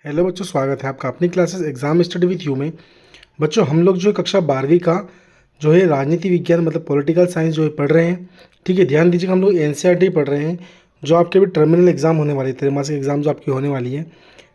Hello बच्चों, स्वागत है आपका अपनी classes exam study with you में। बच्चों हम लोग जो है कक्षा 12वीं का जो है राजनीति विज्ञान मतलब पॉलिटिकल साइंस जो है पढ़ रहे हैं। ठीक है, ध्यान दीजिएगा, हम लोग एनसीईआरटी पढ़ रहे हैं जो आपके भी टर्मिनल एग्जाम होने वाली है, त्रैमासिक एग्जाम जो आपकी होने वाली है।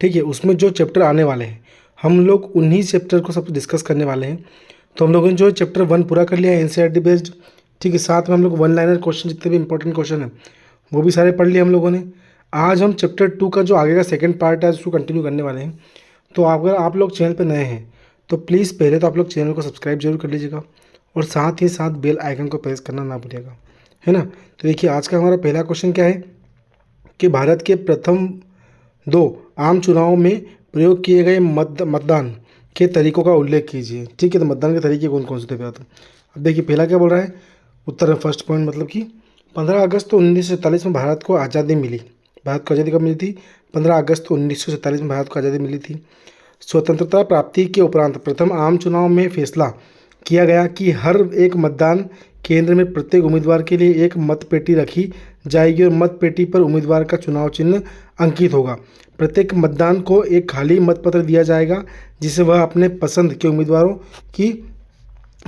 ठीक है, उसमें जो चैप्टर आने वाले हैं हम लोग उन्हीं चैप्टर को सब डिस्कस करने वाले हैं। तो हम लोगों ने जो है चैप्टर 1 पूरा कर लिया है एनसीईआरटी बेस्ड। ठीक है, साथ में हम लोग वन लाइनर क्वेश्चन जितने भी इंपॉर्टेंट क्वेश्चन हैं वो भी सारे पढ़ लिए हम लोगों ने। आज हम चैप्टर 2 का जो आगे का सेकंड पार्ट है उसको कंटिन्यू करने वाले हैं। तो अगर आप लोग चैनल पर नए हैं तो प्लीज़ पहले तो आप लोग चैनल को सब्सक्राइब जरूर कर लीजिएगा और साथ ही साथ बेल आइकन को प्रेस करना ना भूलिएगा, है ना। तो देखिए आज का हमारा पहला क्वेश्चन क्या है कि भारत के प्रथम 2 आम चुनावों में प्रयोग किए गए मतदान के तरीकों का उल्लेख कीजिए। ठीक है, तो मतदान के तरीके कौन कौन से थे तो अब देखिए पहला क्या बोल रहा है। उत्तर फर्स्ट पॉइंट मतलब कि 15 अगस्त 1947 में भारत को आज़ादी मिली। भारत को आज़ादी कब मिली थी? 15 अगस्त 1947 में भारत को आज़ादी मिली थी। स्वतंत्रता प्राप्ति के उपरांत प्रथम आम चुनाव में फैसला किया गया कि हर एक मतदान केंद्र में प्रत्येक उम्मीदवार के लिए एक मतपेटी रखी जाएगी और मतपेटी पर उम्मीदवार का चुनाव चिन्ह अंकित होगा। प्रत्येक मतदान को एक खाली मतपत्र दिया जाएगा जिसे वह अपने पसंद के उम्मीदवारों की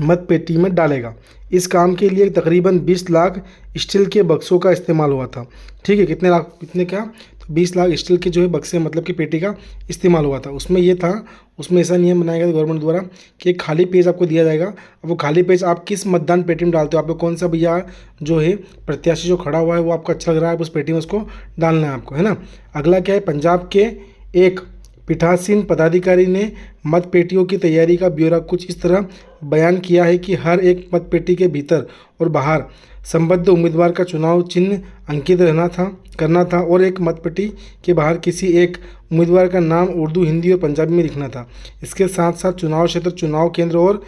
मतपेटी में डालेगा। इस काम के लिए तकरीबन 20 लाख स्टील के बक्सों का इस्तेमाल हुआ था। ठीक है, कितने लाख, कितने क्या, तो 20 लाख स्टील के जो है बक्से मतलब कि पेटी का इस्तेमाल हुआ था। उसमें ये था, उसमें ऐसा नियम बनाया गया था गवर्नमेंट द्वारा कि एक खाली पेज आपको दिया जाएगा। अब वो खाली पेज आप किस मतदान पेटी में डालते हो, आपको कौन सा भैया जो है प्रत्याशी जो खड़ा हुआ है वो आपको अच्छा लग रहा है, उस पेटी में उसको डालना है आपको, है ना। अगला क्या है, पंजाब के एक पीठासीन पदाधिकारी ने मतपेटियों की तैयारी का ब्यौरा कुछ इस तरह बयान किया है कि हर एक मतपेटी के भीतर और बाहर संबद्ध उम्मीदवार का चुनाव चिन्ह अंकित करना था और एक मतपेटी के बाहर किसी एक उम्मीदवार का नाम उर्दू, हिंदी और पंजाबी में लिखना था। इसके साथ साथ चुनाव क्षेत्र, चुनाव केंद्र और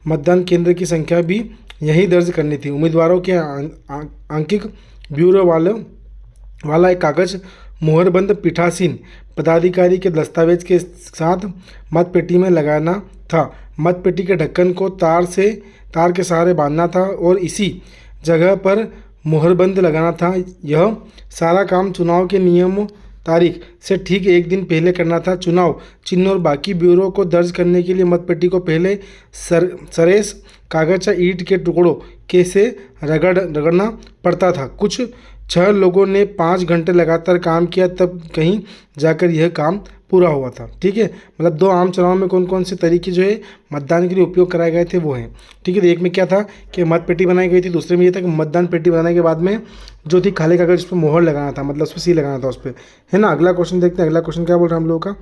मतदान केंद्र की संख्या भी यही दर्ज करनी थी। उम्मीदवारों के आंकिक ब्यूरो वाला एक कागज मुहरबंद पीठासीन पदाधिकारी के दस्तावेज के साथ मतपेटी में लगाना था। मतपेटी के ढक्कन को तार के सहारे बांधना था और इसी जगह पर मुहरबंद लगाना था। यह सारा काम चुनाव के नियम तारीख से ठीक एक दिन पहले करना था। चुनाव चिन्ह और बाकी ब्यूरो को दर्ज करने के लिए मतपेटी को पहले सरेस कागज या ईंट के टुकड़ों के से रगड़ना पड़ता था। कुछ 6 लोगों ने 5 घंटे लगातार काम किया, तब कहीं जाकर यह काम पूरा हुआ था। ठीक है, मतलब 2 आम चुनाव में कौन कौन से तरीके जो है मतदान के लिए उपयोग कराए गए थे वो हैं। ठीक है, तो एक में क्या था कि मतपेटी बनाई गई थी, दूसरे में ये था कि मतदान पेटी बनाने के बाद में जो थी खाली कागज उस पर मोहर लगाना था, मतलब उस पर सी लगाना था उस पर, है ना। अगला क्वेश्चन देखते हैं, अगला क्वेश्चन क्या बोल रहा है हम लोगों का,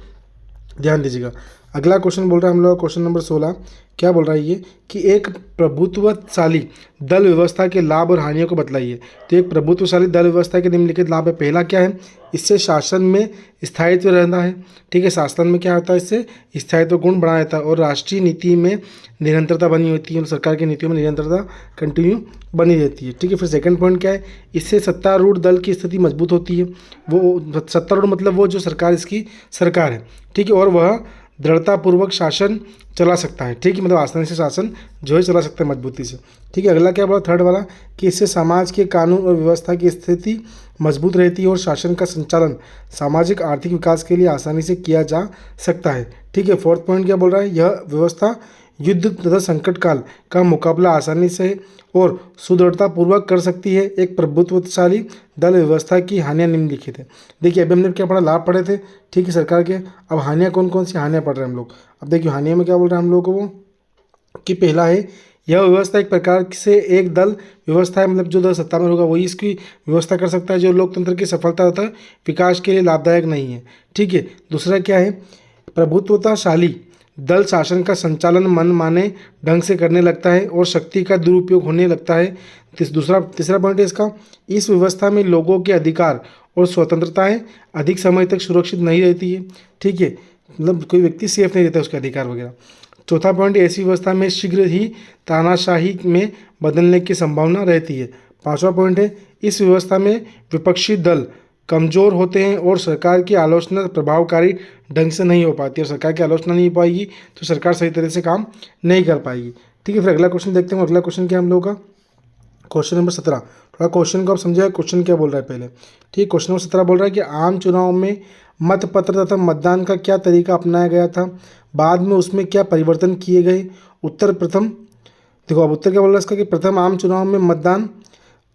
ध्यान दीजिएगा। अगला क्वेश्चन बोल रहा है हम लोग क्वेश्चन नंबर 16। क्या बोल रहा है ये कि एक प्रभुत्वशाली दल व्यवस्था के लाभ और हानियों को बतलाइए। तो एक प्रभुत्वशाली दल व्यवस्था के निम्नलिखित लाभ है। पहला क्या है, इससे शासन में स्थायित्व रहता है। ठीक है, शासन में क्या होता है, इससे स्थायित्व गुण बना रहता है और राष्ट्रीय नीति में निरंतरता बनी होती है, सरकार की नीतियों में निरंतरता कंटिन्यू बनी रहती है। ठीक है, फिर सेकंड पॉइंट क्या है, इससे सत्तारूढ़ दल की स्थिति मजबूत होती है। वो सत्तारूढ़ मतलब वो जो सरकार, इसकी सरकार है, ठीक है, और वह दृढ़तापूर्वक शासन चला सकता है। ठीक है, मतलब आसानी से शासन जो है चला सकता है मजबूती से। ठीक है, अगला क्या बोला, थर्ड वाला, कि इससे समाज के कानून और व्यवस्था की स्थिति मजबूत रहती है और शासन का संचालन सामाजिक आर्थिक विकास के लिए आसानी से किया जा सकता है। ठीक है, फोर्थ पॉइंट क्या बोल रहा है, यह व्यवस्था युद्ध तथा संकट काल का मुकाबला आसानी से और सुदृढ़तापूर्वक कर सकती है। एक प्रभुत्वशाली दल व्यवस्था की हानियां निम्नलिखित है। देखिए अभी हमने क्या पढ़ा, लाभ पढ़े थे, ठीक है, सरकार के। अब हानियां कौन कौन सी हानियां पढ़ रहे हैं हम लोग। अब देखिए हानियों में क्या बोल रहे हैं हम लोग को, वो कि पहला है, यह व्यवस्था एक प्रकार से एक दल व्यवस्था है, मतलब जो दल सत्ता में होगा वही इसकी व्यवस्था कर सकता है, जो लोकतंत्र की सफलता तथा विकास के लिए लाभदायक नहीं है। ठीक है, दूसरा क्या है, प्रभुत्वशाली दल शासन का संचालन मनमाने ढंग से करने लगता है और शक्ति का दुरुपयोग होने लगता है। तीसरा पॉइंट है इसका, इस व्यवस्था में लोगों के अधिकार और स्वतंत्रताएं अधिक समय तक सुरक्षित नहीं रहती है। ठीक है, मतलब कोई व्यक्ति सेफ नहीं रहता उसके अधिकार वगैरह। चौथा पॉइंट, ऐसी व्यवस्था में शीघ्र ही तानाशाही में बदलने की संभावना रहती है। पांचवा पॉइंट है, इस व्यवस्था में विपक्षी दल कमज़ोर होते हैं और सरकार की आलोचना प्रभावकारी ढंग से नहीं हो पाती, और सरकार की आलोचना नहीं हो पाएगी तो सरकार सही तरह से काम नहीं कर पाएगी। ठीक है, फिर अगला क्वेश्चन देखते हैं। अगला क्वेश्चन क्या हम लोगों का, क्वेश्चन नंबर 17, थोड़ा क्वेश्चन को आप समझिए, क्वेश्चन क्या बोल रहा है पहले। ठीक, क्वेश्चन नंबर 17 बोल रहा है कि आम चुनाव में मतपत्र तथा मतदान का क्या तरीका अपनाया गया था, बाद में उसमें क्या परिवर्तन किए गए। उत्तर प्रथम, देखो अब उत्तर क्या बोल रहा है इसका कि प्रथम आम चुनाव में मतदान,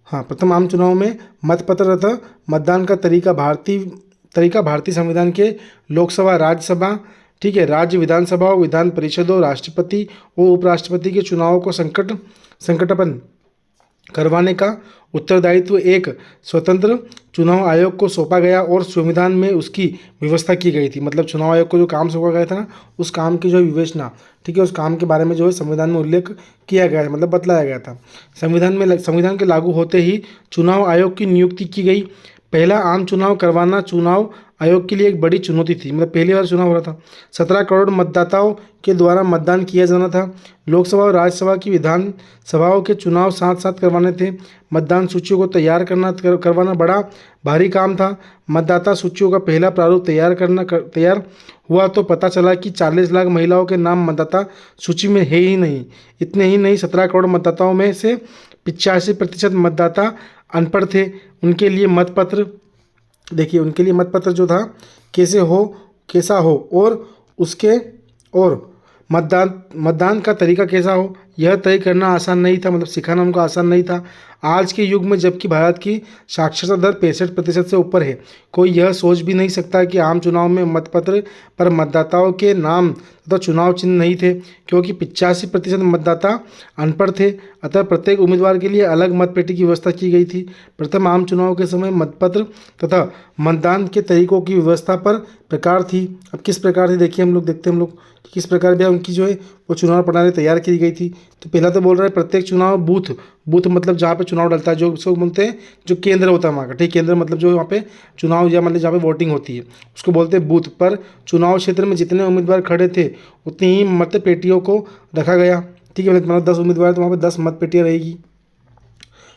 हाँ प्रथम आम चुनाव में मतपत्र तथा मतदान का भारतीय संविधान के लोकसभा, राज्यसभा, ठीक है, राज्य विधानसभा, विधान परिषदों, राष्ट्रपति और उपराष्ट्रपति के चुनावों को संकटपन करवाने का उत्तरदायित्व एक स्वतंत्र चुनाव आयोग को सौंपा गया और संविधान में उसकी व्यवस्था की गई थी। मतलब चुनाव आयोग को जो काम सौंपा गया था ना, उस काम की जो है विवेचना, ठीक है, उस काम के बारे में जो है संविधान में उल्लेख किया गया है, मतलब बतलाया गया था। संविधान के लागू होते ही चुनाव आयोग की नियुक्ति की गई। पहला आम चुनाव करवाना चुनाव आयोग के लिए एक बड़ी चुनौती थी, मतलब पहली बार चुनाव हो रहा था। 17 करोड़ मतदाताओं के द्वारा मतदान किया जाना था। लोकसभा और राज्यसभा की विधान सभाओं के चुनाव साथ साथ करवाने थे। मतदान सूचियों को तैयार करवाना बड़ा भारी काम था। मतदाता सूचियों का पहला प्रारूप तैयार हुआ तो पता चला कि 40 लाख महिलाओं के नाम मतदाता सूची में है ही नहीं। इतने ही नहीं, 17 करोड़ मतदाताओं में से 85% मतदाता अनपढ़ थे। उनके लिए मतपत्र, देखिए उनके लिए मतपत्र जो था कैसा हो और उसके और मतदान का तरीका कैसा हो, यह तय करना आसान नहीं था, मतलब सिखाना उनको आसान नहीं था। आज के युग में जबकि भारत की साक्षरता दर 65% से ऊपर है, कोई यह सोच भी नहीं सकता कि आम चुनाव में मतपत्र पर मतदाताओं के नाम तथा चुनाव चिन्ह नहीं थे, क्योंकि 85% मतदाता अनपढ़ थे। अतः प्रत्येक उम्मीदवार के लिए अलग मतपेटी की व्यवस्था की गई थी। प्रथम आम चुनाव के समय मतपत्र तथा मतदान के तरीकों की व्यवस्था पर प्रकार थी। अब किस प्रकार थी देखिए, देखते हैं हम लोग कि किस प्रकार भी उनकी जो है वो चुनाव प्रणाली तैयार की गई थी। तो पहला तो बोल रहा है प्रत्येक चुनाव बूथ मतलब जहाँ पे चुनाव डलता है, जो उसको बोलते हैं जो केंद्र होता है वहाँ का, ठीक, केंद्र मतलब जो वहाँ पे चुनाव या मतलब जहाँ पे वोटिंग होती है उसको बोलते हैं बूथ। पर चुनाव क्षेत्र में जितने उम्मीदवार खड़े थे उतनी ही मतपेटियों को रखा गया, ठीक है, मतलब 10 उम्मीदवार तो वहाँ पे 10 मतपेटियाँ रहेगी।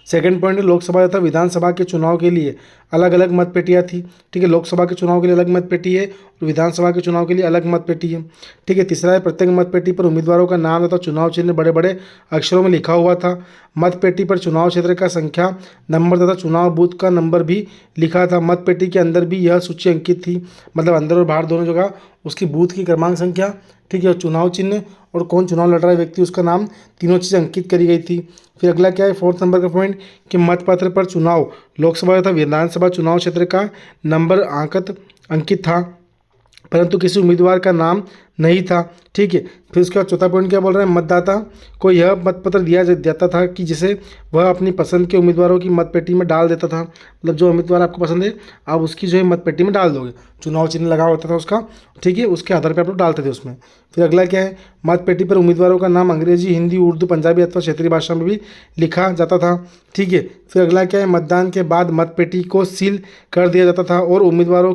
सेकंड पॉइंट है लोकसभा तथा विधानसभा के चुनाव के लिए अलग अलग मतपेटियाँ थी, ठीक है, लोकसभा के चुनाव के लिए अलग मतपेटी है और विधानसभा के चुनाव के लिए अलग मतपेटी है, ठीक है। तीसरा है प्रत्येक मतपेटी पर उम्मीदवारों का नाम तथा चुनाव चिन्ह बड़े बड़े अक्षरों में लिखा हुआ था। मतपेटी पर चुनाव क्षेत्र का संख्या नंबर तथा चुनाव बूथ का नंबर भी लिखा था। मतपेटी के अंदर भी यह सूची अंकित थी, मतलब अंदर और बाहर दोनों जगह उसकी बूथ की क्रमांक संख्या, ठीक है, और चुनाव चिन्ह और कौन चुनाव लड़ रहा है व्यक्ति उसका नाम, तीनों चीज़ें अंकित करी गई थी। फिर अगला क्या है, 4th नंबर का पॉइंट कि मतपत्र पर चुनाव लोकसभा तथा विधानसभा चुनाव क्षेत्र का नंबर अंकित था, परंतु किसी उम्मीदवार का नाम नहीं था, ठीक है। फिर उसका चौथा पॉइंट क्या बोल रहा है, मतदाता को यह मतपत्र दिया जाता था कि जिसे वह अपनी पसंद के उम्मीदवारों की मतपेटी में डाल देता था। मतलब जो उम्मीदवार आपको पसंद है आप उसकी जो है मतपेटी में डाल दोगे, चुनाव चिन्ह लगा होता था उसका, ठीक है, उसके आधार पर आप लोग डालते थे उसमें। फिर अगला क्या है, मतपेटी पर उम्मीदवारों का नाम अंग्रेजी, हिंदी, उर्दू, पंजाबी अथवा क्षेत्रीय भाषा में भी लिखा जाता था, ठीक है। फिर अगला क्या है, मतदान के बाद मतपेटी को सील कर दिया जाता था और उम्मीदवारों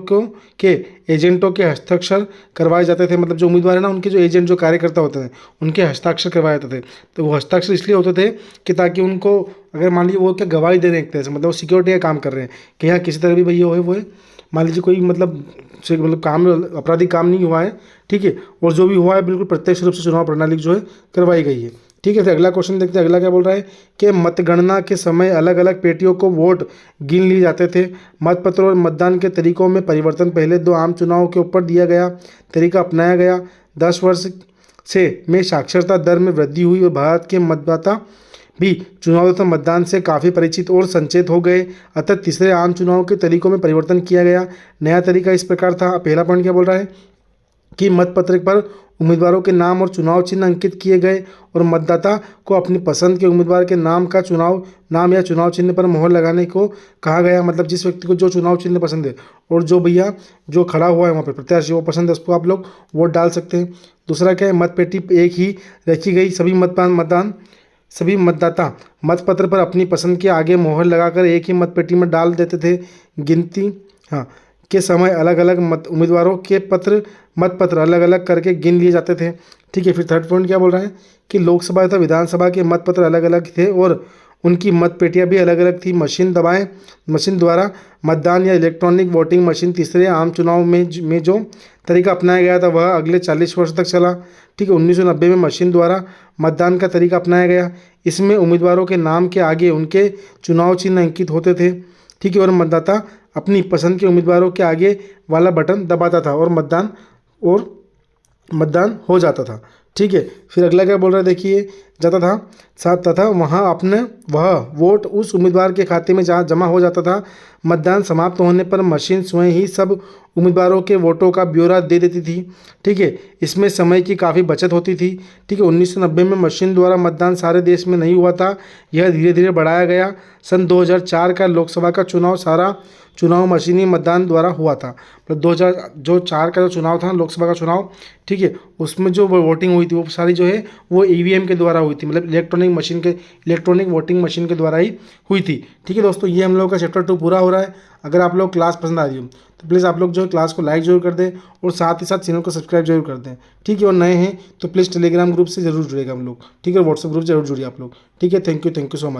के एजेंटों के हस्ताक्षर करवाए जाते थे। मतलब जो उम्मीदवार है ना, उनके जो एजेंट जो कार्यकर्ता होते थे उनके हस्ताक्षर करवाए जाते थे। तो वो हस्ताक्षर इसलिए होते थे कि ताकि उनको, अगर मान लीजिए वो क्या गवाही दे रहे हैं एक तरह से, मतलब वो सिक्योरिटी का काम कर रहे हैं कि यहाँ किसी तरह भी भैया वो है, मान लीजिए कोई मतलब काम आपराधिक काम नहीं हुआ है, ठीक है, और जो भी हुआ है बिल्कुल प्रत्यक्ष रूप से चुनाव प्रणाली जो है करवाई गई है, ठीक है। फिर अगला क्वेश्चन देखते हैं, अगला क्या बोल रहा है कि मतगणना के समय अलग अलग पेटियों को वोट गिन लिए जाते थे। मतपत्र और मतदान के तरीकों में परिवर्तन पहले 2 आम चुनाव के ऊपर दिया गया तरीका अपनाया गया। 10 वर्ष से में साक्षरता दर में वृद्धि हुई और भारत के मतदाता भी चुनाव तथा मतदान से काफ़ी परिचित और संचेत हो गए। अतः तीसरे आम चुनाव के तरीकों में परिवर्तन किया गया। नया तरीका इस प्रकार था, पहला पॉइंट क्या बोल रहा है कि मतपत्र पर उम्मीदवारों के नाम और चुनाव चिन्ह अंकित किए गए और मतदाता को अपनी पसंद के उम्मीदवार के नाम या चुनाव चिन्ह पर मोहर लगाने को कहा गया। मतलब जिस व्यक्ति को जो चुनाव चिन्ह पसंद है और जो भैया जो खड़ा हुआ है वहाँ पर प्रत्याशी वो पसंद है, उसको आप लोग वोट डाल सकते हैं। दूसरा क्या है, मतपेटी एक ही रखी गई। सभी मतदाता मतपत्र पर अपनी पसंद के आगे मोहर लगाकर एक ही मतपेटी में डाल देते थे। गिनती के समय अलग अलग उम्मीदवारों के मतपत्र अलग अलग करके गिन लिए जाते थे, ठीक है। फिर थर्ड पॉइंट क्या बोल रहा है कि लोकसभा तथा विधानसभा के मतपत्र अलग अलग थे और उनकी मत पेटियाँ भी अलग अलग थी। मशीन द्वारा मतदान या इलेक्ट्रॉनिक वोटिंग मशीन तीसरे आम चुनाव में जो तरीका अपनाया गया था वह अगले 40 वर्ष तक चला। ठीक है, 1990 में मशीन द्वारा मतदान का तरीका अपनाया गया। इसमें उम्मीदवारों के नाम के आगे उनके चुनाव चिन्ह अंकित होते थे। ठीक है, और मतदाता अपनी पसंद के उम्मीदवारों के आगे वाला बटन दबाता था और मतदान हो जाता था। ठीक है, फिर अगला क्या बोल रहा है देखिए, जाता था साथ तथा वह वोट उस उम्मीदवार के खाते में जमा हो जाता था। मतदान समाप्त होने पर मशीन स्वयं ही सब उम्मीदवारों के वोटों का ब्यौरा दे देती थी। ठीक है, इसमें समय की काफ़ी बचत होती थी। ठीक है, 1990 में मशीन द्वारा मतदान सारे देश में नहीं हुआ था, यह धीरे धीरे बढ़ाया गया। सन 2004 का लोकसभा का सारा चुनाव मशीनी मतदान द्वारा हुआ था। मतलब 2004 का जो चुनाव था लोकसभा का चुनाव, ठीक है, उसमें जो वोटिंग हुई थी वो सारी जो है वो ईवीएम के द्वारा हुई थी, मतलब इलेक्ट्रॉनिक वोटिंग मशीन के द्वारा ही हुई थी। ठीक है दोस्तों, ये हम लोग का चैप्टर 2 पूरा हो रहा है। अगर आप लोग क्लास पसंद आ रही हो तो प्लीज़ आप लोग जो है क्लास को लाइक जरूर कर दें और साथ ही साथ चैनल को सब्सक्राइब जरूर कर दें। ठीक है, और नए हैं तो प्लीज़ टेलीग्राम ग्रुप से जरूर जुड़ेगा हम लोग। ठीक है, व्हाट्सएप ग्रुप जरूर जुड़िए आप लोग। ठीक है, थैंक यू सो मच।